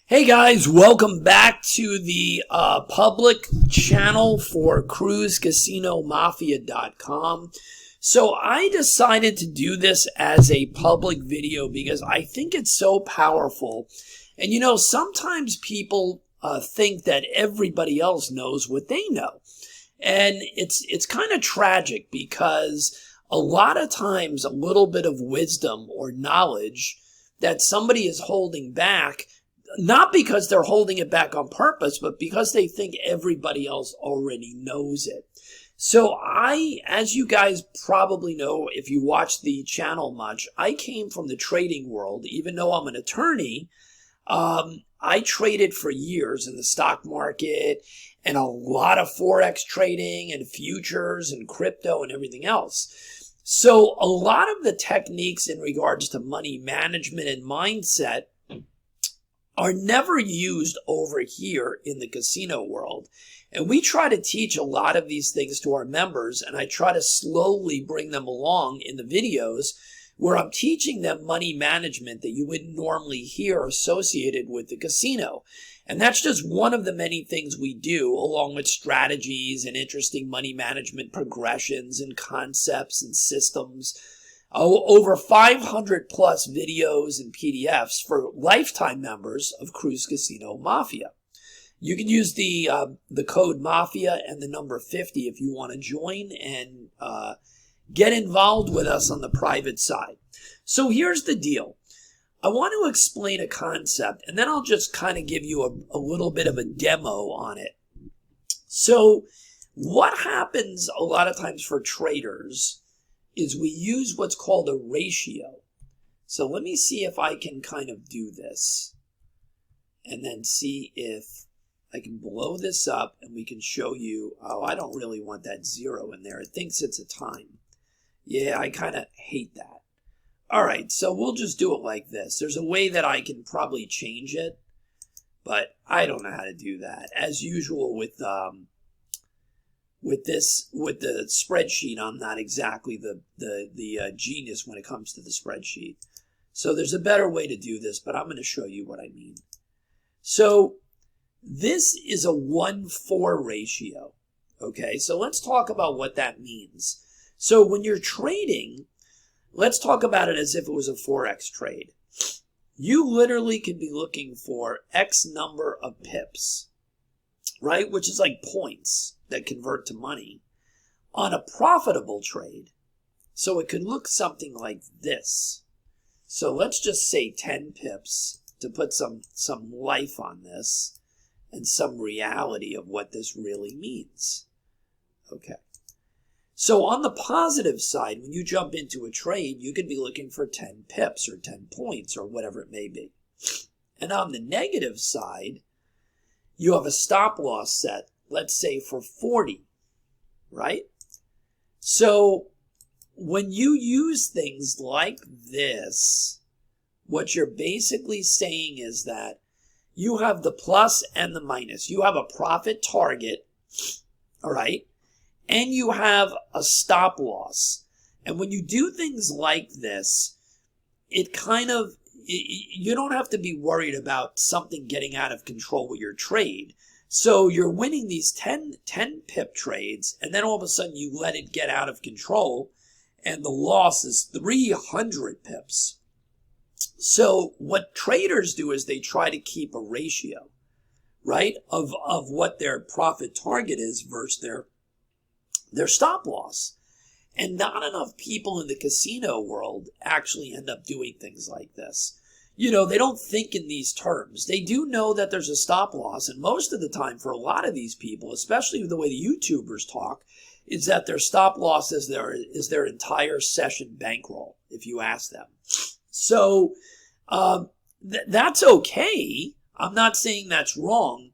Hey guys, welcome back to the public channel for CruiseCasinoMafia.com. So I decided to do this as a public video because I think it's so powerful. And you know, sometimes people think that everybody else knows what they know. And it's kind of tragic because a lot of times a little bit of wisdom or knowledge that somebody is holding back, not because they're holding it back on purpose, but because they think everybody else already knows it. So as you guys probably know, if you watch the channel much, I came from the trading world. Even though I'm an attorney, I traded for years in the stock market and a lot of Forex trading and futures and crypto and everything else. So a lot of the techniques in regards to money management and mindset are never used over here in the casino world. And we try to teach a lot of these things to our members, and I try to slowly bring them along in the videos where I'm teaching them money management that you wouldn't normally hear associated with the casino. And that's just one of the many things we do, along with strategies and interesting money management progressions and concepts and systems. Over 500 plus videos and PDFs for lifetime members of Cruise Casino Mafia. You can use the code MAFIA and the number 50 if you want to join and get involved with us on the private side. So here's the deal. I want to explain a concept, and then I'll just kind of give you a little bit of a demo on it. So what happens a lot of times for traders is we use what's called a ratio. So let me see if I can kind of do this and then see if I can blow this up and we can show you. Oh, I don't really want that 0 in there. It thinks it's a time. Yeah, I kind of hate that. All right, so we'll just do it like this. There's a way that I can probably change it, but I don't know how to do that. As usual with the spreadsheet, I'm not exactly the genius when it comes to the spreadsheet. So there's a better way to do this, but I'm going to show you what I mean. So this is a 1:4 ratio. Okay, so let's talk about what that means. So when you're trading, let's talk about it as if it was a Forex trade. You literally could be looking for X number of pips, right? Which is like points that convert to money on a profitable trade. So it could look something like this. So let's just say 10 pips to put some life on this and some reality of what this really means. Okay. So on the positive side, when you jump into a trade, you could be looking for 10 pips or 10 points or whatever it may be. And on the negative side, you have a stop loss set, let's say for 40, right? So when you use things like this, what you're basically saying is that you have the plus and the minus. You have a profit target, all right? And you have a stop loss. And when you do things like this, it kind of, you don't have to be worried about something getting out of control with your trade. So you're winning these 10 pip trades, and then all of a sudden you let it get out of control, and the loss is 300 pips. So what traders do is they try to keep a ratio, right, of what their profit target is versus their stop loss. And not enough people in the casino world actually end up doing things like this. You know, they don't think in these terms. They do know that there's a stop loss, and most of the time for a lot of these people, especially the way the YouTubers talk, is that their stop loss is their entire session bankroll, if you ask them. So that's okay. I'm not saying that's wrong,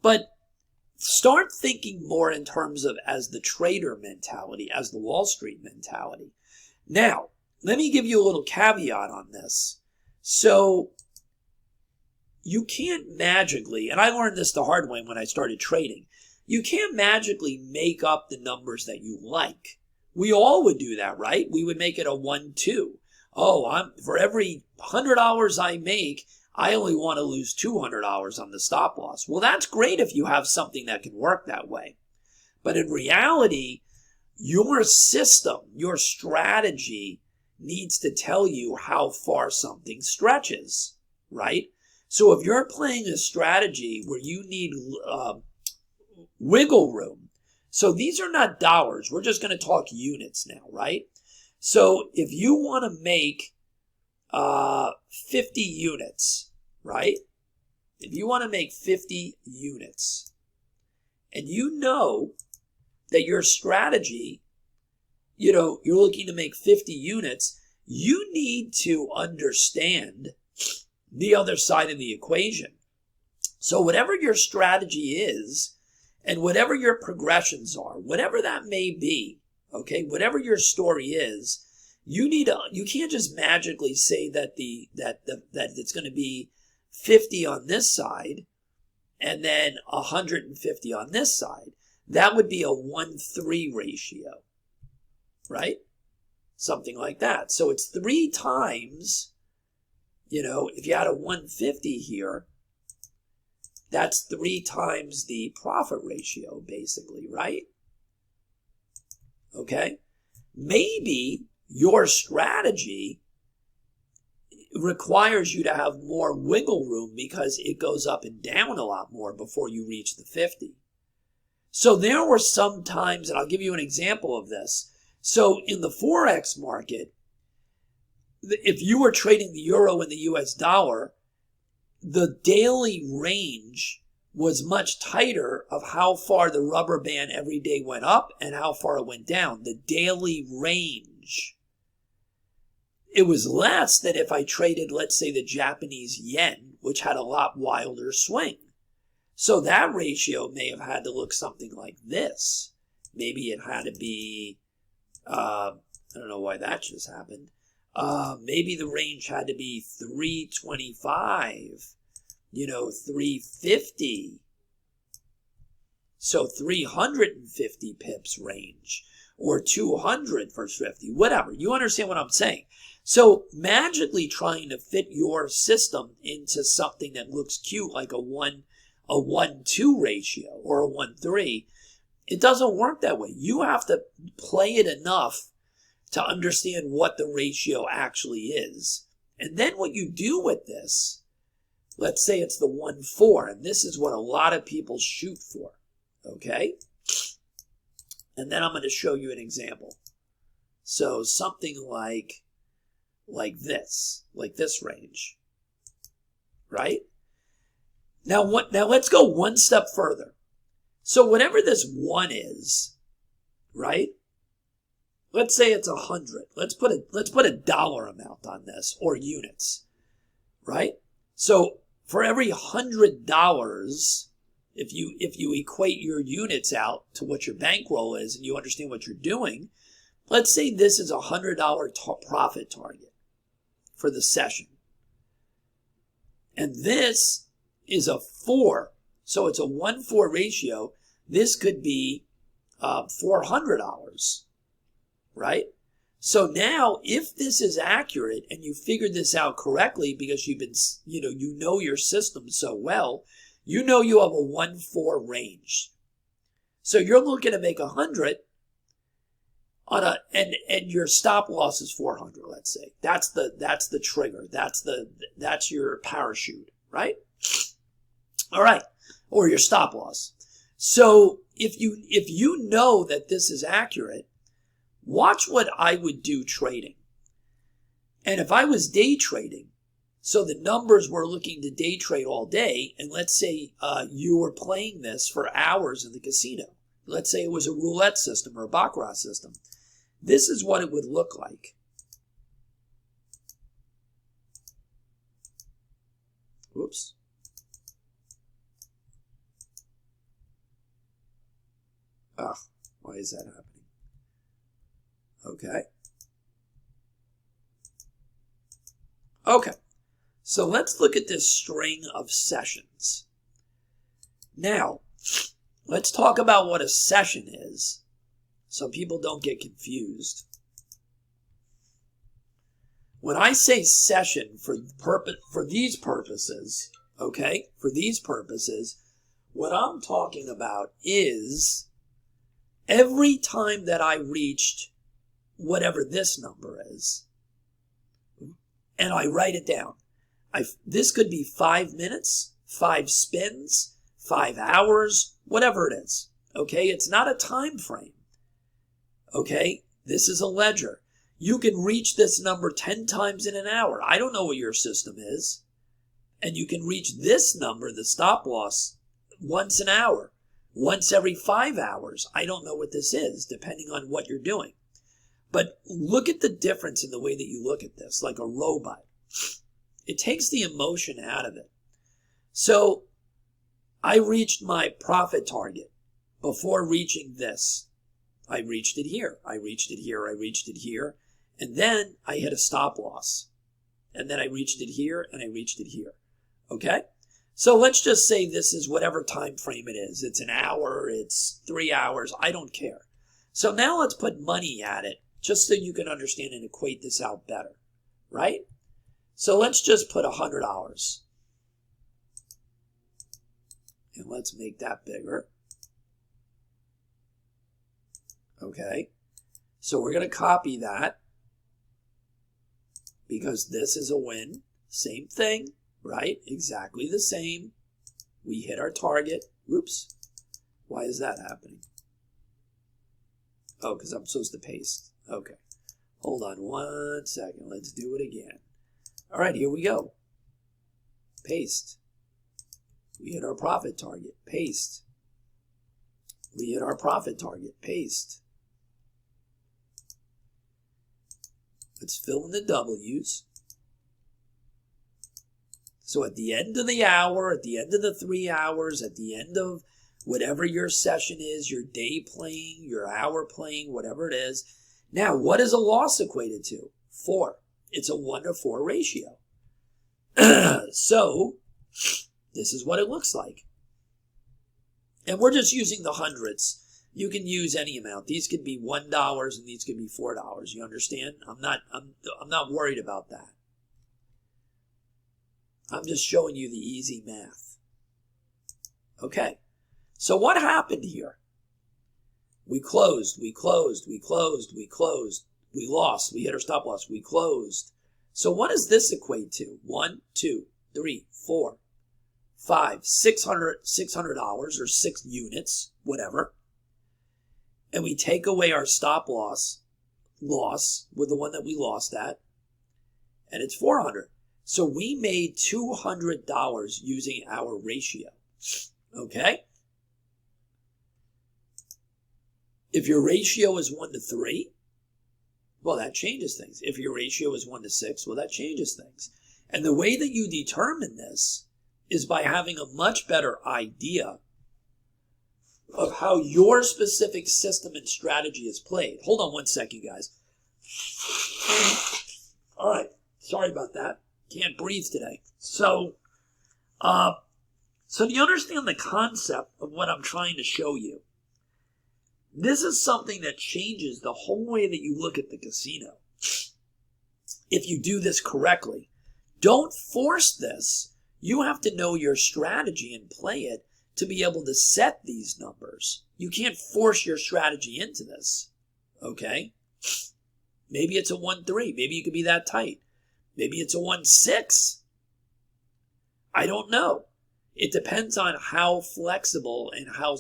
but start thinking more in terms of as the trader mentality, as the Wall Street mentality. Now, let me give you a little caveat on this. So you can't magically, and I learned this the hard way when I started trading, you can't magically make up the numbers that you like. We all would do that, right? We would make it a 1-2. Oh, for every $100 I make, I only want to lose $200 on the stop loss. Well, that's great if you have something that can work that way. But in reality, your system, your strategy needs to tell you how far something stretches, right? So if you're playing a strategy where you need wiggle room, so these are not dollars, we're just going to talk units now, right? So if you want to make 50 units, right? If you want to make 50 units, and you know that your strategy, you're looking to make 50 units, you need to understand the other side of the equation. So whatever your strategy is, and whatever your progressions are, whatever that may be, okay, whatever your story is, you can't just magically say that that it's going to be 50 on this side and then 150 on this side. That would be a 1-3 ratio, right? Something like that. So it's 3 times, if you had a 150 here, that's 3 times the profit ratio, basically, right? Okay? Maybe your strategy requires you to have more wiggle room because it goes up and down a lot more before you reach the 50. So there were some times, and I'll give you an example of this. So in the Forex market, if you were trading the euro and the US dollar, the daily range was much tighter of how far the rubber band every day went up and how far it went down. The daily range. It was less than if I traded, let's say, the Japanese yen, which had a lot wilder swing. So that ratio may have had to look something like this. Maybe it had to be, I don't know why that just happened. Maybe the range had to be 325, 350. So 350 pips range, or 200 for 50, whatever. You understand what I'm saying? So magically trying to fit your system into something that looks cute like a 1-2 ratio or a 1-3, it doesn't work that way. You have to play it enough to understand what the ratio actually is. And then what you do with this, let's say it's the 1-4, and this is what a lot of people shoot for, okay? And then I'm going to show you an example. So something like this range, right? Now let's go one step further. So whatever this 1 is, right? Let's say it's 100. Let's put a dollar amount on this, or units, right? So for every $100, if you equate your units out to what your bankroll is and you understand what you're doing, let's say this is a $100 profit target for the session. And this is a 4. So it's a 1-4 ratio. This could be $400, right? So now if this is accurate and you figured this out correctly because you've been, you know your system so well, you have a 1-4 range. So you're looking to make 100 on and your stop loss is 400, let's say. That's the trigger. That's your parachute, right? All right. Or your stop loss. So if you know that this is accurate, watch what I would do trading. And if I was day trading, so the numbers were looking to day trade all day, and let's say you were playing this for hours in the casino. Let's say it was a roulette system or a baccarat system. This is what it would look like. Whoops. Why is that happening? Okay. Okay. So let's look at this string of sessions. Now, let's talk about what a session is, so people don't get confused. When I say session for these purposes, okay, for these purposes, what I'm talking about is every time that I reached whatever this number is, and I write it down. This could be 5 minutes, 5 spins, 5 hours, whatever it is. Okay, it's not a time frame. Okay, this is a ledger. You can reach this number 10 times in an hour. I don't know what your system is. And you can reach this number, the stop loss, once an hour, once every 5 hours. I don't know what this is, depending on what you're doing. But look at the difference in the way that you look at this, like a robot. It takes the emotion out of it. So I reached my profit target before reaching this. I reached it here. I reached it here. I reached it here. And then I hit a stop loss. And then I reached it here and I reached it here. Okay? So let's just say this is whatever time frame it is. It's an hour. It's 3 hours. I don't care. So now let's put money at it just so you can understand and equate this out better. Right? So let's just put $100. And let's make that bigger. Okay. So we're going to copy that because this is a win. Same thing, right? Exactly the same. We hit our target. Whoops. Why is that happening? Oh, because I'm supposed to paste. Okay. Hold on 1 second. Let's do it again. All right, here we go. Paste. We hit our profit target. Paste. We hit our profit target. Paste. Let's fill in the W's. So at the end of the hour, at the end of the 3 hours, at the end of whatever your session is, your day playing, your hour playing, whatever it is. Now, what is a loss equated to? 4. It's a 1-to-4 ratio. So, this is what it looks like. And we're just using the hundreds. You can use any amount. These could be $1 and these could be $4. You understand? I'm not worried about that. I'm just showing you the easy math. Okay. So what happened here? We closed, we closed, we closed, we closed. We lost. We hit our stop loss. We closed. So what does this equate to? 1, 2, 3, 4, 5, $600 or 6 units, whatever. And we take away our stop loss with the one that we lost at, and it's 400. So we made $200 using our ratio. Okay? If your ratio is 1-to-3, well, that changes things. If your ratio is 1-to-6, well, that changes things. And the way that you determine this is by having a much better idea of how your specific system and strategy is played. Hold on 1 second, guys. All right. Sorry about that. Can't breathe today. So do you understand the concept of what I'm trying to show you? This is something that changes the whole way that you look at the casino. If you do this correctly, don't force this. You have to know your strategy and play it to be able to set these numbers. You can't force your strategy into this. Okay? Maybe it's a 1-3. Maybe you could be that tight. Maybe it's a 1-6. I don't know. It depends on how flexible and how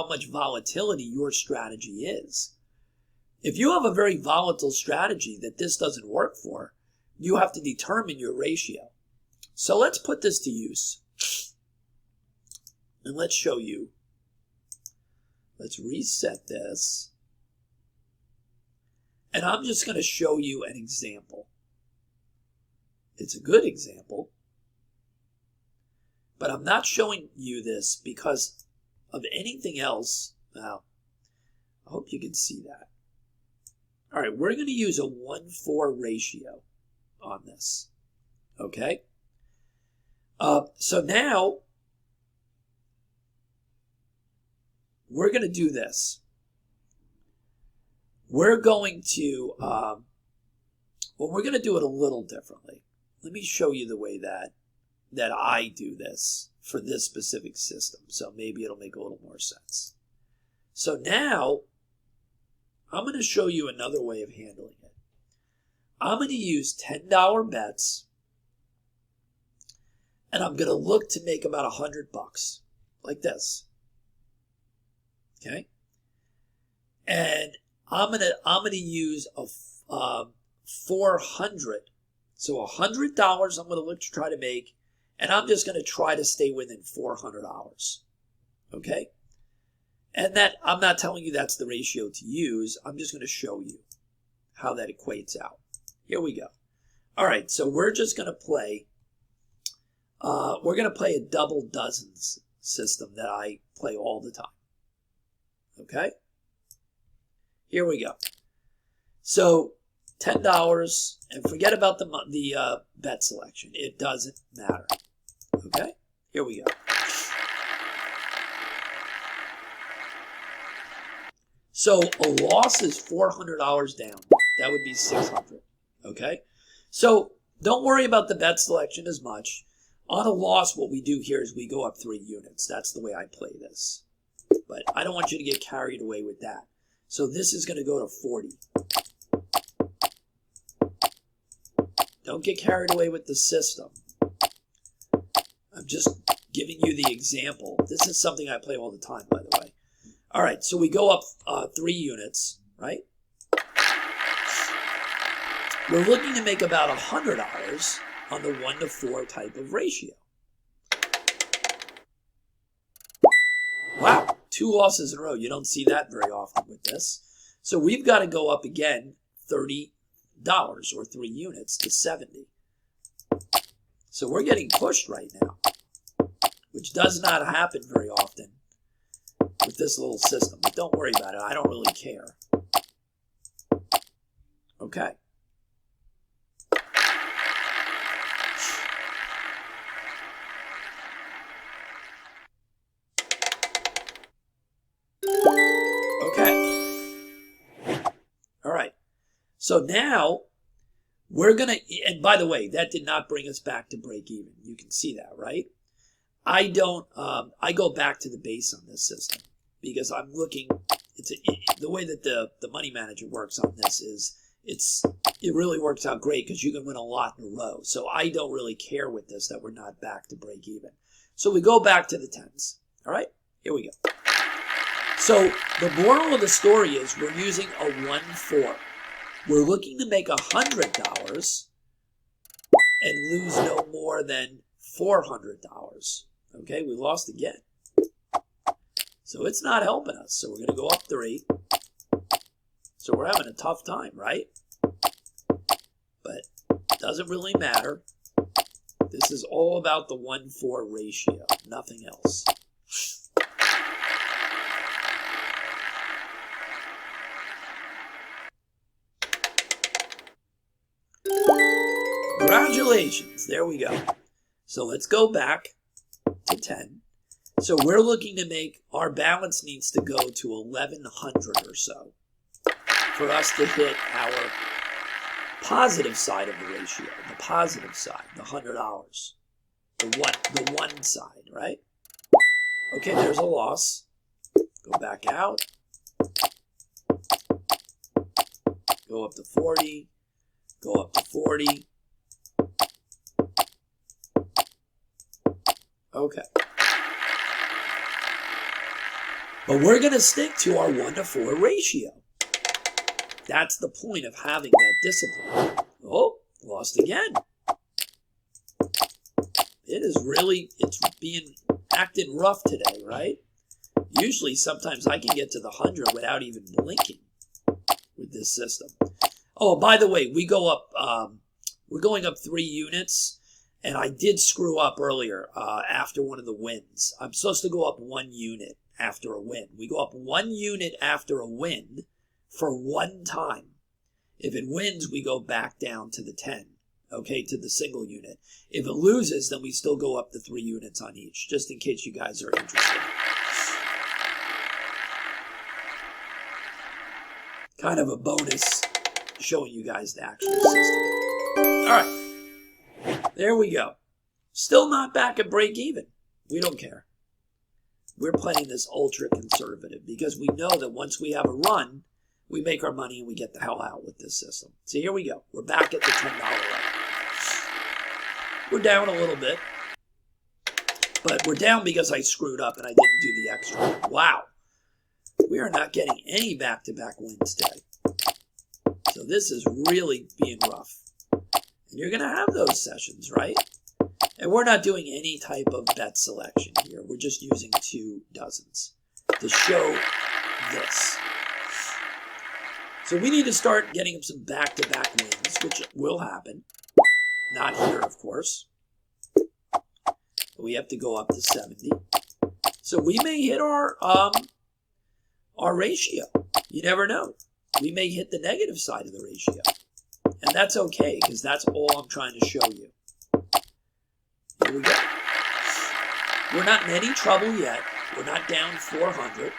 much volatility your strategy is. If you have a very volatile strategy that this doesn't work for, you have to determine your ratio. So let's put this to use. And let's show you. Let's reset this. And I'm just going to show you an example. It's a good example. But I'm not showing you this because of anything else. Now, I hope you can see that. All right, we're going to use a 1-4 ratio on this. Okay? So now, we're going to do this. We're going to Well, we're going to do it a little differently. Let me show you the way that I do this for this specific system. So maybe it'll make a little more sense. So now I'm going to show you another way of handling it. I'm going to use $10 bets, and I'm going to look to make about $100, like this. Okay? And I'm gonna use a 400. So $100 I'm gonna look to try to make, and I'm just gonna try to stay within $400. Okay? And that, I'm not telling you that's the ratio to use. I'm just gonna show you how that equates out. Here we go. All right, so we're just gonna play. We're gonna play a double dozens system that I play all the time. Okay? Here we go. So $10, and forget about the bet selection. It doesn't matter. Okay? Here we go. So a loss is $400 down. That would be $600. Okay? So don't worry about the bet selection as much. On a loss, what we do here is we go up 3 units. That's the way I play this. But I don't want you to get carried away with that. So this is going to go to 40. Don't get carried away with the system. I'm just giving you the example. This is something I play all the time, by the way. All right, so we go up 3 units, right? We're looking to make about $100 on the 1 to 4 type of ratio. Wow, 2 losses in a row. You don't see that very often with this. So we've got to go up again $30 or 3 units to 70. So we're getting pushed right now, which does not happen very often with this little system. But don't worry about it. I don't really care. Okay. So now we're going to, and by the way, that did not bring us back to break even. You can see that, right? I go back to the base on this system because I'm looking, the way that the money manager works on this is it really works out great because you can win a lot in a row. So I don't really care with this that we're not back to break even. So we go back to the 10s. All right, here we go. So the moral of the story is we're using a 1-4. We're looking to make $100 and lose no more than $400. Okay, we lost again. So it's not helping us. So we're going to go up 3. So we're having a tough time, right? But it doesn't really matter. This is all about the 1-4 ratio, nothing else. Congratulations, there we go. So let's go back to 10. So we're looking to make, our balance needs to go to 1,100 or so for us to hit our positive side of the ratio, the positive side, the $100, the one side, right? Okay, there's a loss. Go back out. Go up to 40. Go up to 40. Okay. But we're going to stick to our 1-to-4 ratio. That's the point of having that discipline. Oh, lost again. It's being acting rough today, right? Usually, sometimes I can get to the 100 without even blinking with this system. Oh, by the way, we go up, we're going up 3 units. And I did screw up earlier after one of the wins. I'm supposed to go up 1 unit after a win. We go up 1 unit after a win for 1 time. If it wins, we go back down to the 10, okay, to the single unit. If it loses, then we still go up the 3 units on each, just in case you guys are interested. Kind of a bonus showing you guys the actual system. right. There we go. Still not back at break even. We don't care. We're playing this ultra conservative because we know that once we have a run, we make our money and we get the hell out with this system. So here we go. We're back at the $10 level. We're down a little bit. But we're down because I screwed up and I didn't do the extra. Wow. We are not getting any back-to-back wins today. So this is really being rough. And you're going to have those sessions, right? And we're not doing any type of bet selection here. We're just using 2 dozens to show this. So we need to start getting some back-to-back wins, which will happen. Not here, of course. We have to go up to 70. So we may hit our ratio. You never know. We may hit the negative side of the ratio. And that's okay, because that's all I'm trying to show you. Here we go. We're not in any trouble yet. We're not down 400.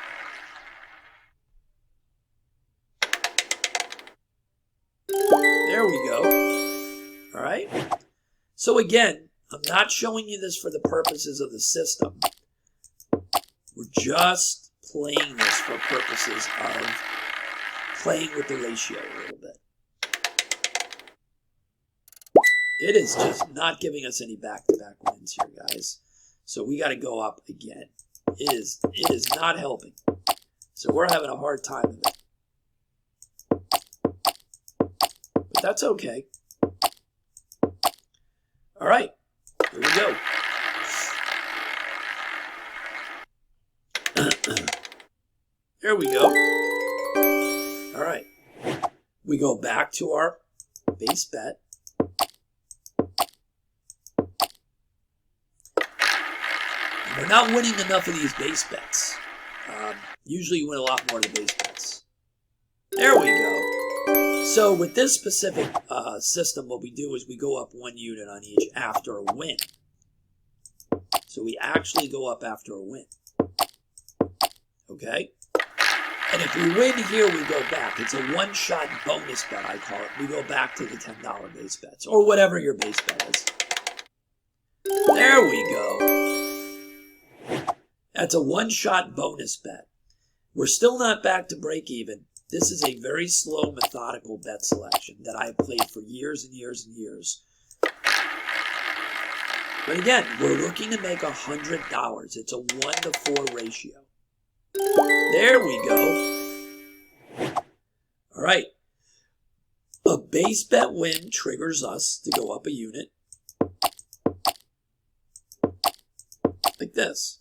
There we go. All right. So again, I'm not showing you this for the purposes of the system. We're just playing this for purposes of playing with the ratio a little bit. It is just not giving us any back-to-back wins here, guys. So we got to go up again. It is not helping. So we're having a hard time with it. But that's okay. All right. Here we go. There we go. All right. We go back to our base bet. We're not winning enough of these base bets. Usually you win a lot more of the base bets. There we go. So with this specific system, what we do is we go up 1 unit on each after a win. So we actually go up after a win. Okay? And if we win here, we go back. It's a one-shot bonus bet, I call it. We go back to the $10 base bets, or whatever your base bet is. There we go. That's a one-shot bonus bet. We're still not back to break even. This is a very slow, methodical bet selection that I have played for years and years and years. But again, we're looking to make $100. It's a 1-to-4 ratio. There we go. All right. A base bet win triggers us to go up a unit. Like this.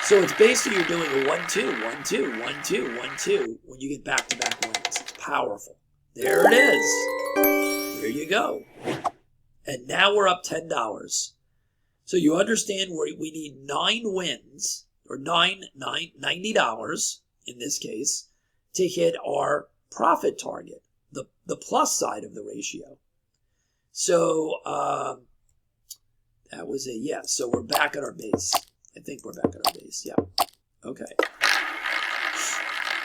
So it's basically you're doing a 1-2, 1-2, 1-2, 1-2 when you get back-to-back wins. It's powerful. There it is. There you go. And now we're up $10. So you understand we need 9 wins, or $90 in this case, to hit our profit target, the plus side of the ratio. So that was a yes. So we're back at our base. I think we're back at our base. Yeah. Okay.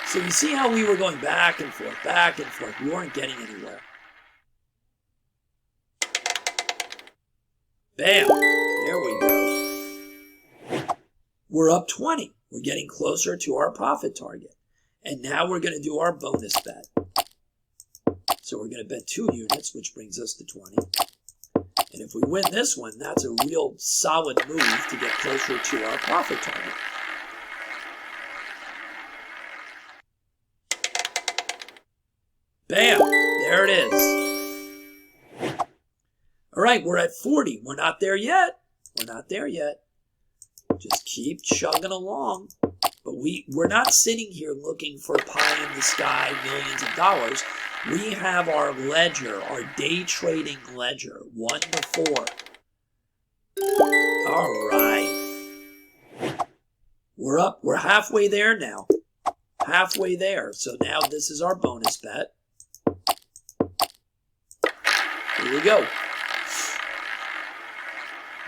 So you see how we were going back and forth, back and forth. We weren't getting anywhere. Bam. There we go. We're up 20. We're getting closer to our profit target. And now we're going to do our bonus bet. So we're going to bet 2 units, which brings us to 20. And if we win this one, that's a real solid move to get closer to our profit target. Bam! There it is. All right, we're at 40. We're not there yet. We're not there yet. Just keep chugging along. But we're not sitting here looking for pie in the sky, millions of dollars. We have our ledger, our day trading ledger, 1-to-4. All right. We're up. We're halfway there now. Halfway there. So now this is our bonus bet. Here we go.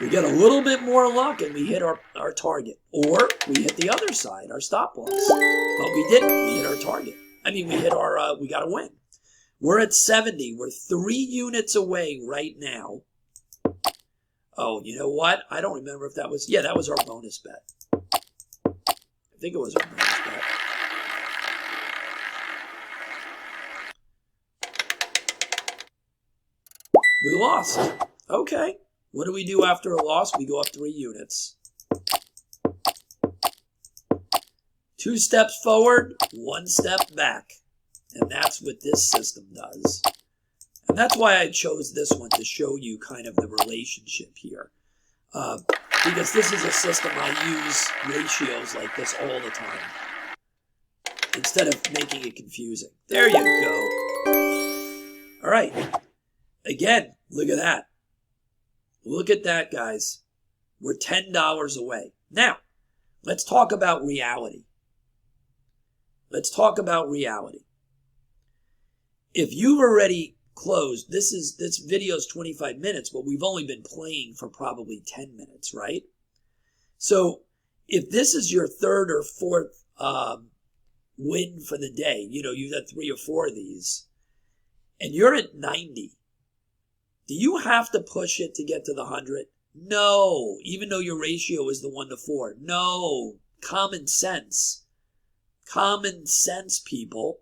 We get a little bit more luck and we hit our target. Or we hit the other side, our stop loss. But we didn't. We hit our target. I mean, we hit our, we got a win. We're at 70. We're 3 units away right now. Oh, you know what? I don't remember if that was, yeah, that was our bonus bet. I think it was our bonus bet. We lost. Okay. What do we do after a loss? We go up 3 units. 2 steps forward, 1 step back. And that's what this system does. And that's why I chose this one to show you kind of the relationship here. Because this is a system I use ratios like this all the time. Instead of making it confusing. There you go. All right. Again, look at that. Look at that, guys. We're $10 away. Now, let's talk about reality. Let's talk about reality. If you've already closed, this video is 25 minutes, but we've only been playing for probably 10 minutes, right? So if this is your 3rd or 4th win for the day, you've had 3 or 4 of these, and you're at 90, do you have to push it to get to the 100? No, even though your ratio is the 1-4. No, common sense. Common sense, people.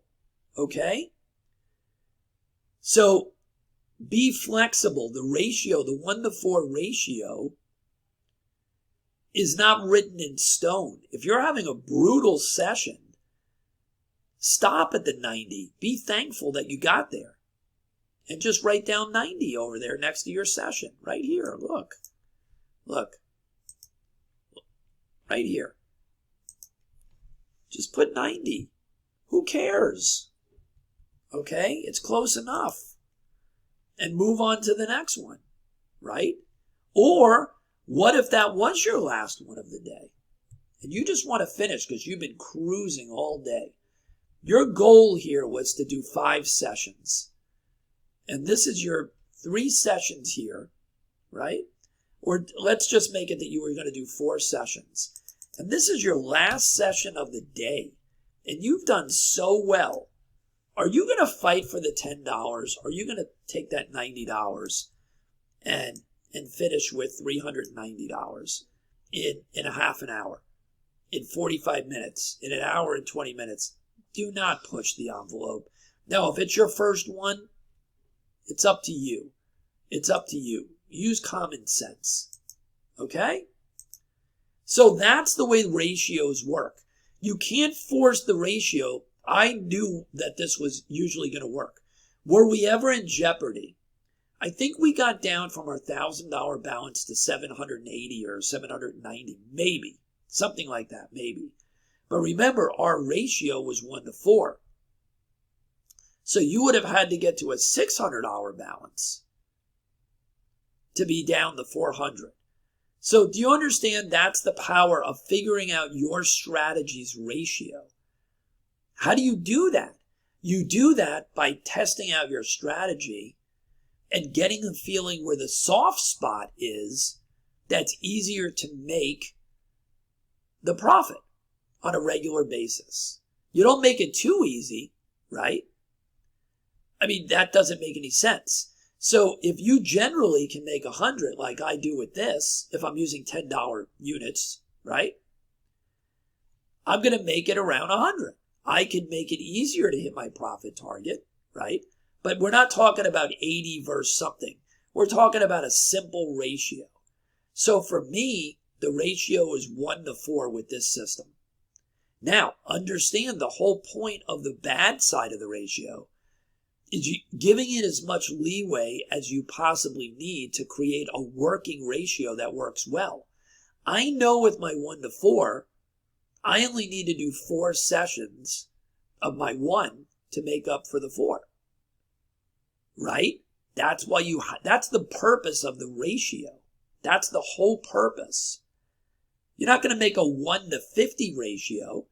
Okay? So be flexible. The ratio, the 1-4 ratio, is not written in stone. If you're having a brutal session, stop at the 90. Be thankful that you got there. And just write down 90 over there next to your session. Right here, look. Look. Right here. Just put 90. Who cares? Okay, it's close enough. And move on to the next one, right? Or what if that was your last one of the day? And you just want to finish because you've been cruising all day. Your goal here was to do 5 sessions. And this is your 3 sessions here, right? Or let's just make it that you were going to do 4 sessions. And this is your last session of the day. And you've done so well. Are you going to fight for the $10? Or are you going to take that $90 and finish with $390 in a half an hour, in 45 minutes, in an hour and 20 minutes? Do not push the envelope. Now, if it's your first one, it's up to you. It's up to you. Use common sense. Okay? So that's the way ratios work. You can't force the ratio. I knew that this was usually going to work. Were we ever in jeopardy? I think we got down from our $1,000 balance to 780 or 790, maybe. Something like that, maybe. But remember, our ratio was 1-4. So you would have had to get to a $600 balance to be down to 400. So do you understand that's the power of figuring out your strategy's ratio? How do you do that? You do that by testing out your strategy and getting a feeling where the soft spot is that's easier to make the profit on a regular basis. You don't make it too easy, right? I mean, that doesn't make any sense. So if you generally can make 100 like I do with this, if I'm using $10 units, right? I'm going to make it around 100. I can make it easier to hit my profit target, right? But we're not talking about 80 versus something. We're talking about a simple ratio. So for me, the ratio is 1-4 with this system. Now, understand the whole point of the bad side of the ratio is giving it as much leeway as you possibly need to create a working ratio that works well. I know with my 1-4, I only need to do 4 sessions of my 1 to make up for the 4. Right? That's the purpose of the ratio. That's the whole purpose. You're not going to make a 1-50 ratio.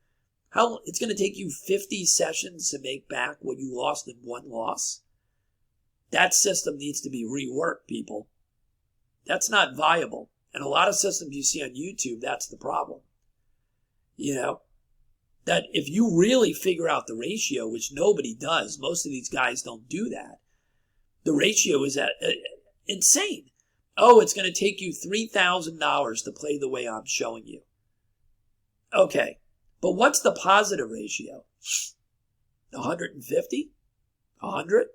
It's going to take you 50 sessions to make back what you lost in 1 loss. That system needs to be reworked, people. That's not viable. And a lot of systems you see on YouTube, that's the problem. that if you really figure out the ratio, which nobody does, most of these guys don't do that, the ratio is insane. Oh, it's going to take you $3,000 to play the way I'm showing you. Okay, but what's the positive ratio? 150? 100?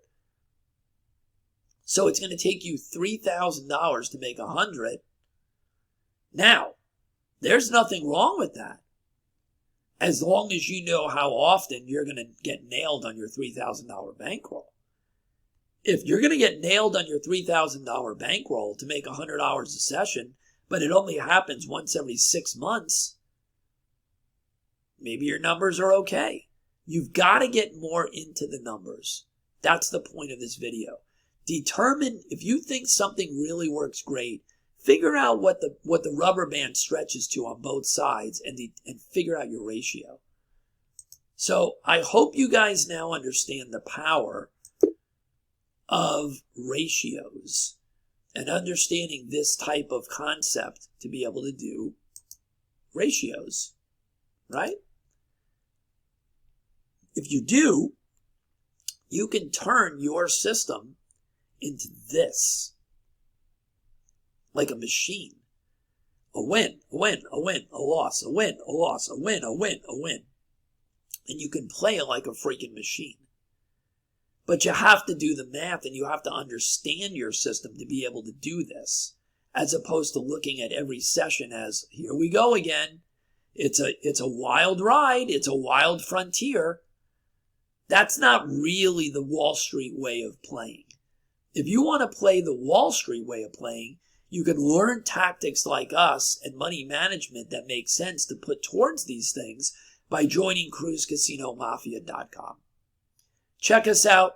So it's going to take you $3,000 to make 100. Now, there's nothing wrong with that, as long as you know how often you're going to get nailed on your $3,000 bankroll. If you're going to get nailed on your $3,000 bankroll to make $100 a session, but it only happens once every 6 months, maybe your numbers are okay. You've got to get more into the numbers. That's the point of this video. Determine, if you think something really works great, figure out what the rubber band stretches to on both sides and figure out your ratio. So I hope you guys now understand the power of ratios and understanding this type of concept to be able to do ratios, right? If you do, you can turn your system into this, like a machine. A win, a win, a win, a loss, a win, a loss, a win, a win, a win. And you can play it like a freaking machine. But you have to do the math and you have to understand your system to be able to do this, as opposed to looking at every session as, here we go again. It's a wild ride. It's a wild frontier. That's not really the Wall Street way of playing. If you want to play the Wall Street way of playing, you can learn tactics like us and money management that make sense to put towards these things by joining CruzCasinoMafia.com. Check us out.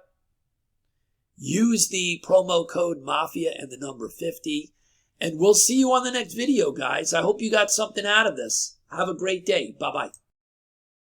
Use the promo code MAFIA and the number 50. And we'll see you on the next video, guys. I hope you got something out of this. Have a great day. Bye-bye.